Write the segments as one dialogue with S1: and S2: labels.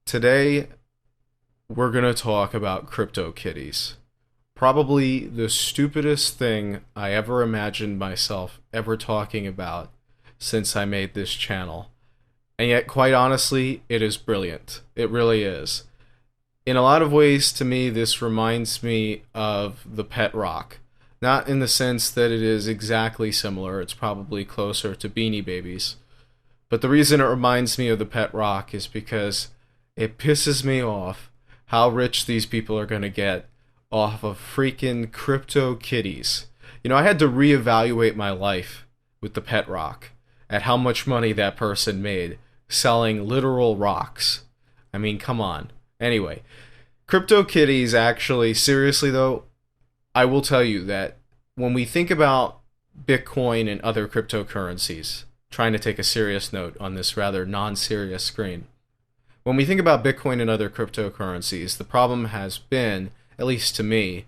S1: Today, we're going to talk about CryptoKitties. Probably the stupidest thing I ever imagined myself ever talking about since I made this channel. And yet, quite honestly, it is brilliant. It really is. In a lot of ways, to me, this reminds me of the pet rock. Not in the sense that it is exactly similar, it's probably closer to Beanie Babies. But the reason it reminds me of the pet rock is because it pisses me off how rich these people are going to get off of freaking CryptoKitties. I had to reevaluate my life with the pet rock at how much money that person made selling literal rocks. I mean, come on. Anyway, CryptoKitties actually, seriously though, I will tell you that when we think about Bitcoin and other cryptocurrencies, trying to take a serious note on this rather non-serious screen, when we think about Bitcoin and other cryptocurrencies, the problem has been, at least to me,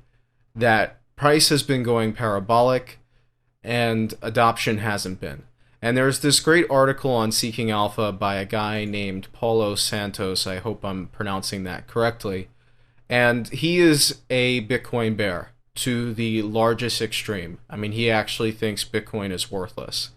S1: that price has been going parabolic and adoption hasn't been. And there's this great article on Seeking Alpha by a guy named Paulo Santos. I hope I'm pronouncing that correctly. And he is a Bitcoin bear to the largest extreme. I mean, he actually thinks Bitcoin is worthless.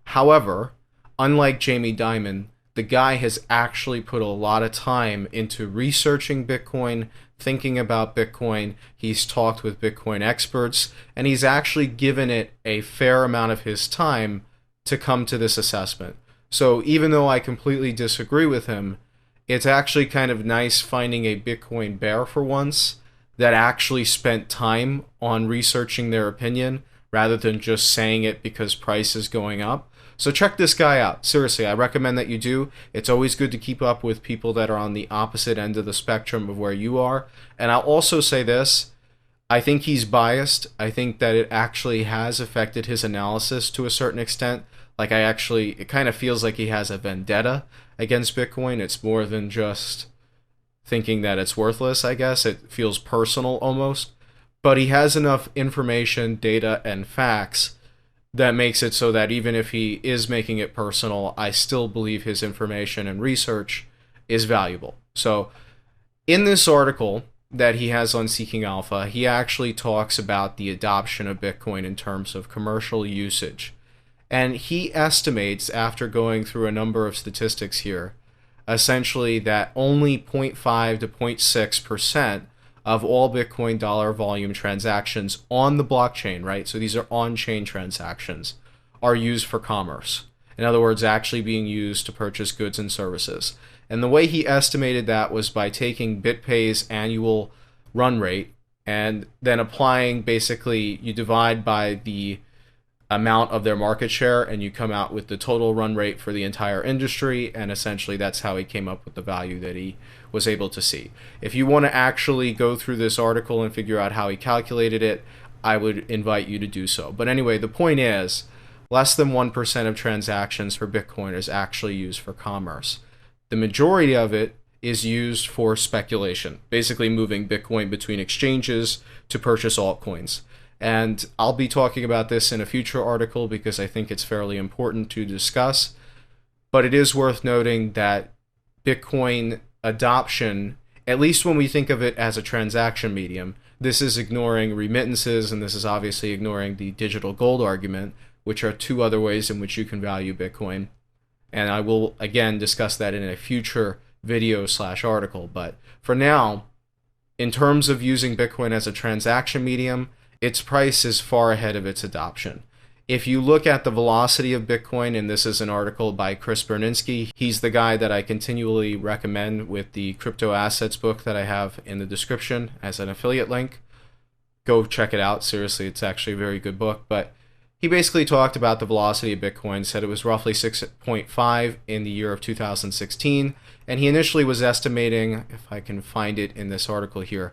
S1: However, unlike Jamie Dimon, the guy has actually put a lot of time into researching Bitcoin, thinking about Bitcoin. He's talked with Bitcoin experts, and he's actually given it a fair amount of his time to come to this assessment. So even though I completely disagree with him, it's actually kind of nice finding a Bitcoin bear for once that actually spent time on researching their opinion rather than just saying it because price is going up. So check this guy out. Seriously, I recommend that you do. It's always good to keep up with people that are on the opposite end of the spectrum of where you are. And I'll also say this. I think he's biased. I think that it actually has affected his analysis to a certain extent. It kind of feels like he has a vendetta against Bitcoin. It's more than just thinking that it's worthless, I guess. It feels personal almost. But he has enough information, data, and facts that makes it so that even if he is making it personal, I still believe his information and research is valuable. So in this article that he has on Seeking Alpha, he actually talks about the adoption of Bitcoin in terms of commercial usage. And he estimates, after going through a number of statistics here, essentially that only 0.5 to 0.6% of all Bitcoin dollar volume transactions on the blockchain, right? So these are on-chain transactions, are used for commerce. In other words, actually being used to purchase goods and services. And the way he estimated that was by taking BitPay's annual run rate and then applying, basically, you divide by the amount of their market share and you come out with the total run rate for the entire industry, and essentially that's how he came up with the value that he was able to see. If you want to actually go through this article and figure out how he calculated it, I would invite you to do so. But anyway, the point is, less than 1% of transactions for Bitcoin is actually used for commerce. The majority of it is used for speculation, basically moving Bitcoin between exchanges to purchase altcoins. And I'll be talking about this in a future article because I think it's fairly important to discuss. But it is worth noting that Bitcoin adoption, at least when we think of it as a transaction medium, this is ignoring remittances, and this is obviously ignoring the digital gold argument, which are two other ways in which you can value Bitcoin. And I will, again, discuss that in a future video/article. But for now, in terms of using Bitcoin as a transaction medium, its price is far ahead of its adoption. If you look at the velocity of Bitcoin, and this is an article by Chris Berninsky, he's the guy that I continually recommend with the crypto assets book that I have in the description as an affiliate link. Go check it out. Seriously, it's actually a very good book. But he basically talked about the velocity of Bitcoin, said it was roughly 6.5 in the year of 2016. And he initially was estimating, if I can find it in this article here,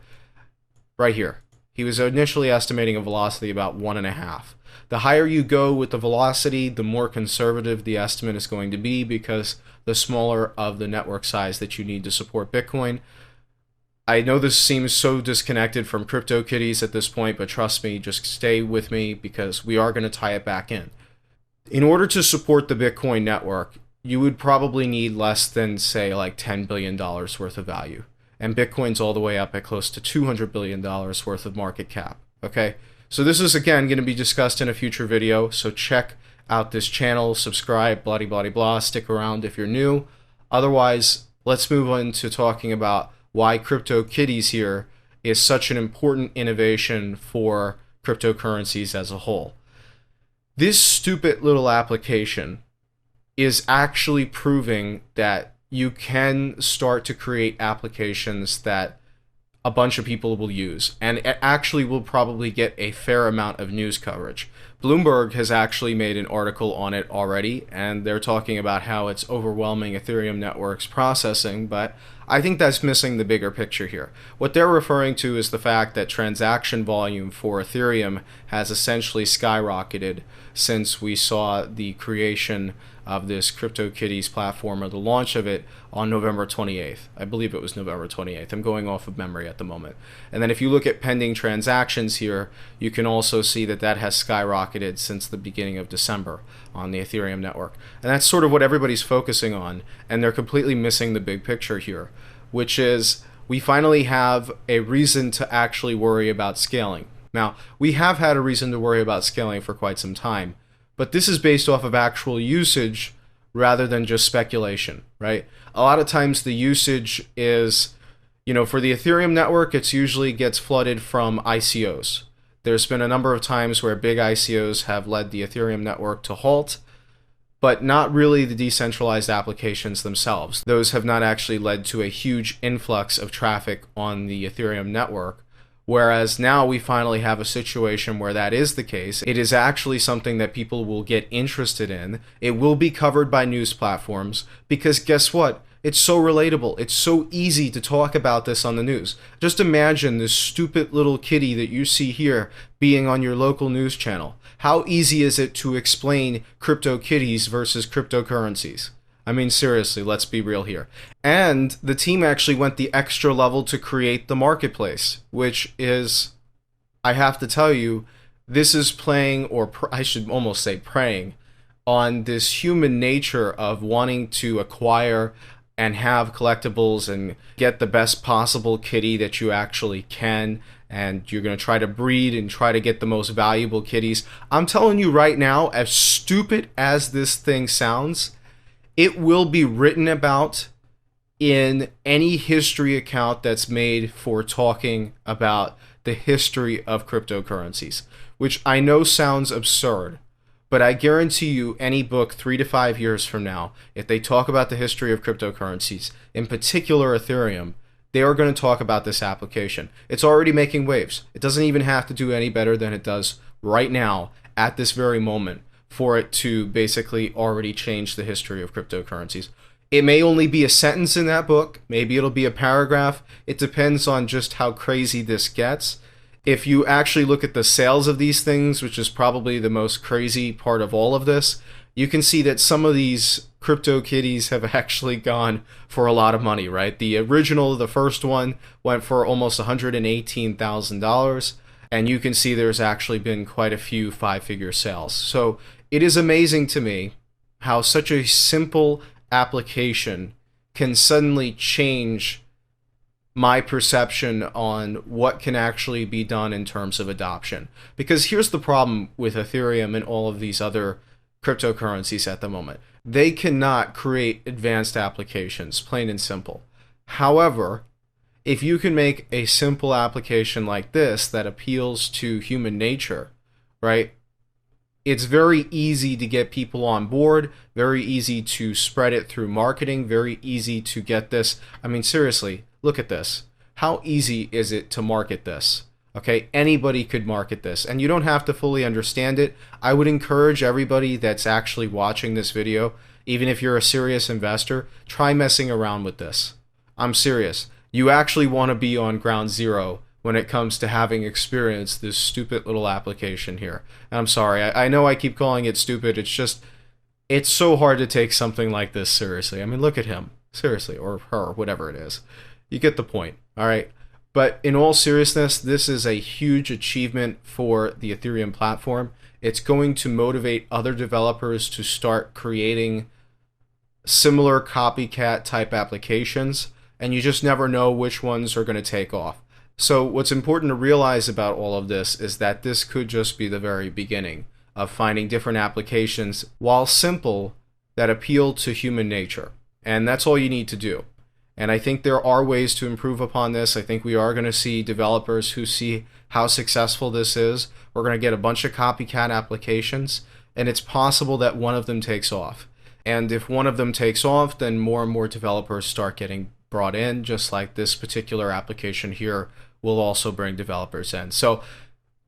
S1: right here. He was initially estimating a velocity about 1.5. The higher you go with the velocity, the more conservative the estimate is going to be because the smaller of the network size that you need to support Bitcoin. I know this seems so disconnected from CryptoKitties at this point, but trust me, just stay with me because we are going to tie it back in. In order to support the Bitcoin network, you would probably need less than, say, like $10 billion worth of value. And Bitcoin's all the way up at close to $200 billion worth of market cap. Okay? So this is, again, going to be discussed in a future video. So check out this channel, subscribe, blah, blah, blah, blah. Stick around if you're new. Otherwise, let's move on to talking about why CryptoKitties here is such an important innovation for cryptocurrencies as a whole. This stupid little application is actually proving that you can start to create applications that a bunch of people will use, and it actually will probably get a fair amount of news coverage. Bloomberg has actually made an article on it already, and they're talking about how it's overwhelming Ethereum network's processing, but I think that's missing the bigger picture here. What they're referring to is the fact that transaction volume for Ethereum has essentially skyrocketed since we saw the creation of this CryptoKitties platform, or the launch of it, on November 28th. I believe it was November 28th. I'm going off of memory at the moment. And then if you look at pending transactions here, you can also see that that has skyrocketed since the beginning of December on the Ethereum network. And that's sort of what everybody's focusing on, and they're completely missing the big picture here, which is we finally have a reason to actually worry about scaling. Now, we have had a reason to worry about scaling for quite some time, but this is based off of actual usage rather than just speculation, right? A lot of times the usage is, for the Ethereum network, it usually gets flooded from ICOs. There's been a number of times where big ICOs have led the Ethereum network to halt, but not really the decentralized applications themselves. Those have not actually led to a huge influx of traffic on the Ethereum network. Whereas now we finally have a situation where that is the case. It is actually something that people will get interested in. It will be covered by news platforms because guess what? It's so relatable. It's so easy to talk about this on the news. Just imagine this stupid little kitty that you see here being on your local news channel. How easy is it to explain CryptoKitties versus cryptocurrencies? I mean, seriously, let's be real here. And the team actually went the extra level to create the marketplace, which is, I have to tell you, this is playing, or I should almost say preying, on this human nature of wanting to acquire and have collectibles and get the best possible kitty that you actually can, and you're going to try to breed and try to get the most valuable kitties. I'm telling you right now, as stupid as this thing sounds, it will be written about in any history account that's made for talking about the history of cryptocurrencies, which I know sounds absurd, but I guarantee you any book 3 to 5 years from now, if they talk about the history of cryptocurrencies, in particular Ethereum, they are going to talk about this application. It's already making waves. It doesn't even have to do any better than it does right now at this very moment for it to basically already change the history of cryptocurrencies. It may only be a sentence in that book. Maybe it'll be a paragraph. It depends on just how crazy this gets. If you actually look at the sales of these things, which is probably the most crazy part of all of this, you can see that some of these CryptoKitties have actually gone for a lot of money, right? The original, the first one, went for almost $118,000. And you can see there's actually been quite a few 5-figure sales. So it is amazing to me how such a simple application can suddenly change my perception on what can actually be done in terms of adoption. Because here's the problem with Ethereum and all of these other cryptocurrencies at the moment. They cannot create advanced applications, plain and simple. However, if you can make a simple application like this that appeals to human nature, right? It's very easy to get people on board, very easy to spread it through marketing, very easy to get this. I mean, seriously, look at this. How easy is it to market this? Okay, anybody could market this, and you don't have to fully understand it. I would encourage everybody that's actually watching this video, even if you're a serious investor, try messing around with this. I'm serious. You actually want to be on ground zero when it comes to having experienced this stupid little application here. And I'm sorry, I know I keep calling it stupid. It's just, it's so hard to take something like this seriously. I mean, look at him. Seriously, or her, whatever it is. You get the point, all right? But in all seriousness, this is a huge achievement for the Ethereum platform. It's going to motivate other developers to start creating similar copycat type applications, and you just never know which ones are going to take off. So what's important to realize about all of this is that this could just be the very beginning of finding different applications, while simple, that appeal to human nature. And that's all you need to do. And I think there are ways to improve upon this. I think we are going to see developers who see how successful this is. We're going to get a bunch of copycat applications, and it's possible that one of them takes off. And if one of them takes off, then more and more developers start getting brought in, just like this particular application here will also bring developers in. So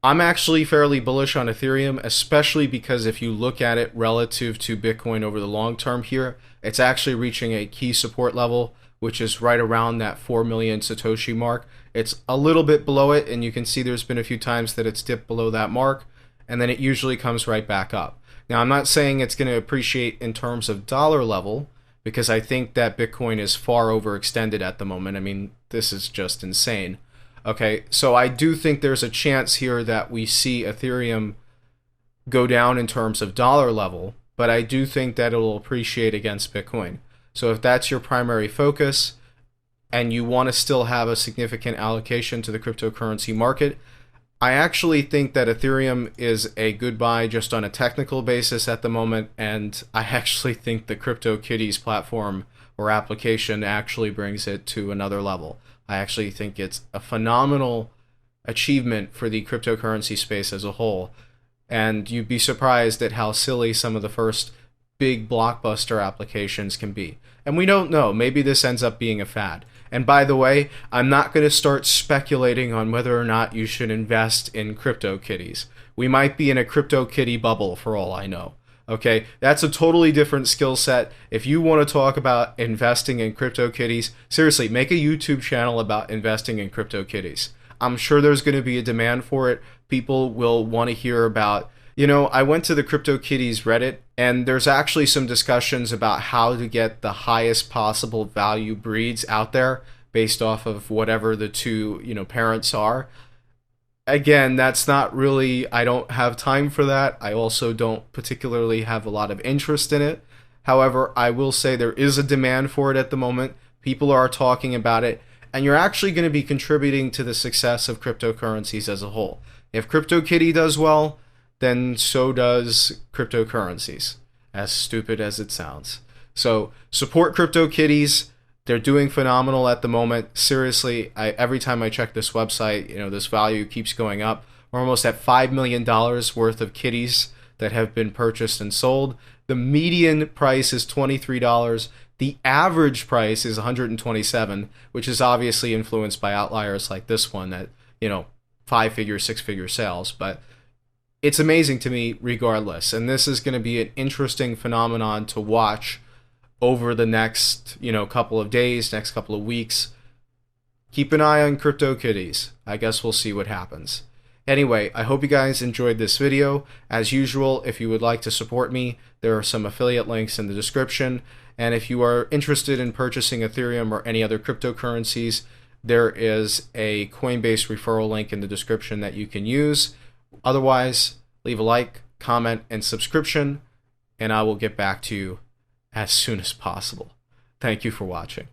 S1: I'm actually fairly bullish on Ethereum, especially because if you look at it relative to Bitcoin over the long term here, it's actually reaching a key support level, which is right around that 4 million Satoshi mark. It's a little bit below it, and you can see there's been a few times that it's dipped below that mark, and then it usually comes right back up. Now, I'm not saying it's going to appreciate in terms of dollar level, because I think that Bitcoin is far overextended at the moment. I mean, this is just insane. Okay, so I do think there's a chance here that we see Ethereum go down in terms of dollar level, but I do think that it will appreciate against Bitcoin. So if that's your primary focus and you want to still have a significant allocation to the cryptocurrency market, I actually think that Ethereum is a good buy just on a technical basis at the moment, and I actually think the CryptoKitties platform or application actually brings it to another level. I actually think it's a phenomenal achievement for the cryptocurrency space as a whole, and you'd be surprised at how silly some of the first big blockbuster applications can be. And we don't know, maybe this ends up being a fad. And by the way, I'm not going to start speculating on whether or not you should invest in CryptoKitties. We might be in a CryptoKitty bubble for all I know. Okay, that's a totally different skill set. If you want to talk about investing in CryptoKitties, seriously, make a YouTube channel about investing in CryptoKitties. I'm sure there's going to be a demand for it. People will want to hear about, I went to the CryptoKitties Reddit, and there's actually some discussions about how to get the highest possible value breeds out there based off of whatever the two, parents are. Again, that's not really, I don't have time for that. I also don't particularly have a lot of interest in it. However, I will say there is a demand for it at the moment. People are talking about it, and you're actually going to be contributing to the success of cryptocurrencies as a whole. If CryptoKitty does well, then so does cryptocurrencies, as stupid as it sounds. So support CryptoKitties. They're doing phenomenal at the moment. Seriously, every time I check this website, this value keeps going up. We're almost at $5 million worth of kitties that have been purchased and sold. The median price is $23. The average price is $127, which is obviously influenced by outliers like this one that, 5-figure, 6-figure sales. But it's amazing to me regardless. And this is going to be an interesting phenomenon to watch over the next, couple of days, next couple of weeks. Keep an eye on CryptoKitties. I guess we'll see what happens. Anyway, I hope you guys enjoyed this video. As usual, if you would like to support me, there are some affiliate links in the description. And if you are interested in purchasing Ethereum or any other cryptocurrencies, there is a Coinbase referral link in the description that you can use. Otherwise, leave a like, comment, and subscription, and I will get back to you as soon as possible. Thank you for watching.